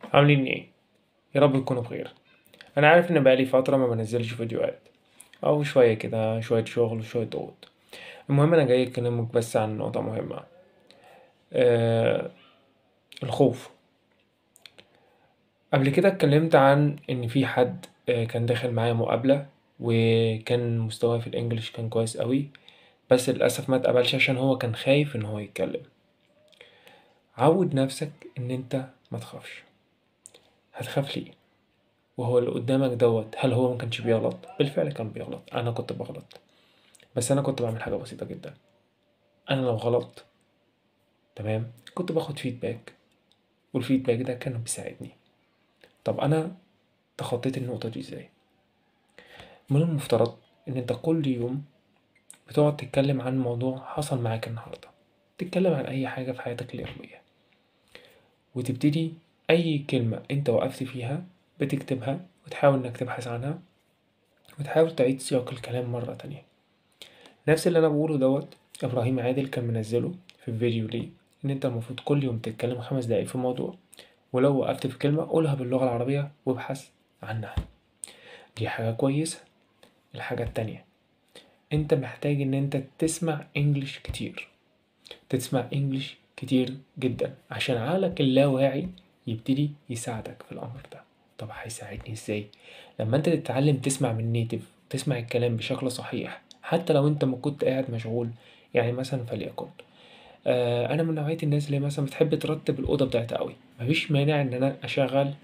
عاملين ايه؟ يا رب تكونوا بخير. انا عارف ان بقالي فتره ما بنزلش فيديوهات او شويه كده، شويه شغل وشويه ضغوط. المهم انا جاي اكلمك بس عن نقطه مهمه. آه الخوف. قبل كده اتكلمت عن ان في حد كان داخل معايا مقابله، وكان مستواه في الانجليش كان كويس قوي، بس للاسف ما اتقبلش عشان هو كان خايف ان هو يتكلم. عود نفسك ان انت ما تخافش. هتخاف ليه؟ وهو اللي قدامك دوت، هل هو ما كانش بيغلط؟ بالفعل كان بيغلط، انا كنت بغلط، بس انا كنت بعمل حاجه بسيطه جدا. انا لو غلطت، تمام، كنت باخد فيدباك، والفيدباك ده كان بيساعدني. طب انا تخطيت النقطه دي ازاي؟ من المفترض ان انت كل يوم بتقعد تتكلم عن موضوع حصل معاك النهارده، تتكلم عن اي حاجه في حياتك اليوميه، وتبتدي اي كلمه انت وقفت فيها بتكتبها، وتحاول انك تبحث عنها، وتحاول تعيد سياق الكلام مره تانية. نفس اللي انا بقوله دوت ابراهيم عادل كان منزله في فيديو ليه، ان انت المفروض كل يوم تتكلم 5 دقايق في موضوع، ولو وقفت في كلمة قولها باللغة العربية وابحث عنها. دي حاجة كويسة. الحاجة التانية، انت محتاج ان انت تسمع انجليش كتير، تسمع انجليش كتير جدا، عشان عقلك اللاواعي يبتدي يساعدك في الامر ده. طب هيساعدني ازاي؟ لما انت تتعلم تسمع من نيتيف، تسمع الكلام بشكل صحيح حتى لو انت ما كنت قاعد مشغول. يعني مثلا فليكن انا من نوعية الناس اللي مثلا بتحب ترتب الاوضه بتاعتها قوي، مفيش مانع ان انا اشغل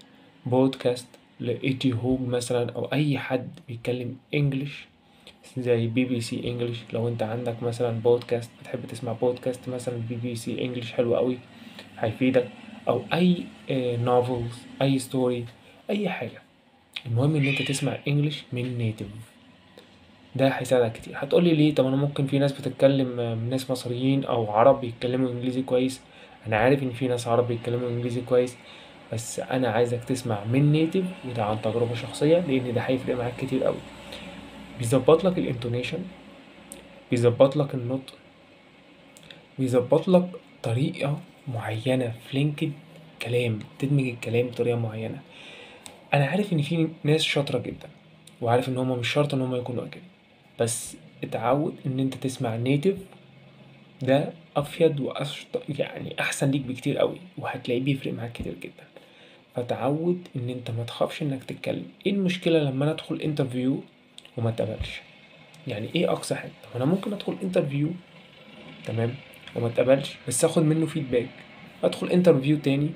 بودكاست لايتي هوج مثلا، او اي حد بيتكلم انجليش زي بي بي سي انجليش. لو انت عندك مثلا بودكاست، بتحب تسمع بودكاست مثلا بي بي سي انجليش حلو قوي، هيفيدك. او اي نوفلز، اي ستوري، اي حاجه. المهم ان انت تسمع انجليش من نيتيف، ده هيساعدك كتير. هتقولي ليه؟ طب انا ممكن في ناس بتتكلم ناس مصريين او عرب بيتكلموا انجليزي كويس. انا عارف ان في ناس عرب بيتكلموا انجليزي كويس، بس انا عايزك تسمع من نيتيف، وده عن تجربة شخصية، لان ده هيفرق معاك كتير قوي. بيظبط لك الانتونيشن، بيظبط لك النطق، بيظبط لك طريقة معينة في لينكد كلام، تدمج الكلام بطريقة معينة. انا عارف ان في ناس شاطرة جدا، وعارف ان هما مش شرط ان هما يكونوا كده، بس اتعود ان انت تسمع نيتيف. ده افيد يعني احسن ليك بكتير قوي، وهتلاقيه بيفرق معاك كتير جدا. فتعود ان انت ما تخافش انك تتكلم. ايه المشكله لما انا ادخل انترفيو وما اتقبلش؟ يعني ايه اقصى حاجه؟ طب انا ممكن ادخل انترفيو، تمام، وما اتقبلش، بس اخد منه فيدباك، ادخل انترفيو تاني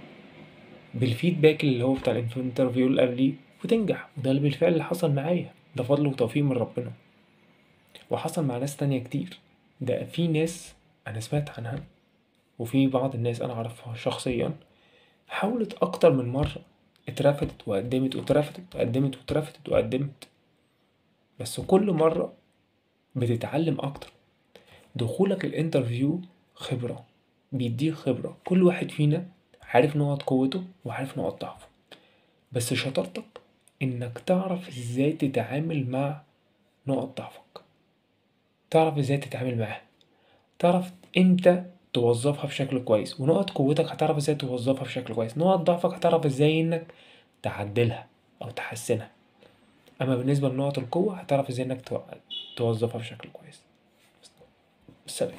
بالفيدباك اللي هو بتاع الانترفيو اللي قبليه، وتنجح. وده اللي بالفعل اللي حصل معايا، ده فضل وتوفيق من ربنا، وحصل مع ناس تانية كتير. ده في ناس انا سمعت عنها، وفي بعض الناس أنا أعرفها شخصيا حاولت أكتر من مرة، اترفضت وقدمت واترفضت وقدمت واترفضت وقدمت، بس كل مرة بتتعلم أكتر. دخولك الانترفيو خبرة، بيديك خبرة. كل واحد فينا عارف نقط قوته وعارف نقط ضعفه، بس شطارتك إنك تعرف إزاي تتعامل مع نقط ضعفك، تعرف إزاي تتعامل معاها، تعرف امتى توظفها بشكل كويس. ونقط قوتك هتعرف ازاي توظفها بشكل كويس، نقط ضعفك هتعرف ازاي انك تعدلها او تحسنها. اما بالنسبة لنقط القوة هتعرف ازاي انك توظفها بشكل كويس. سلام.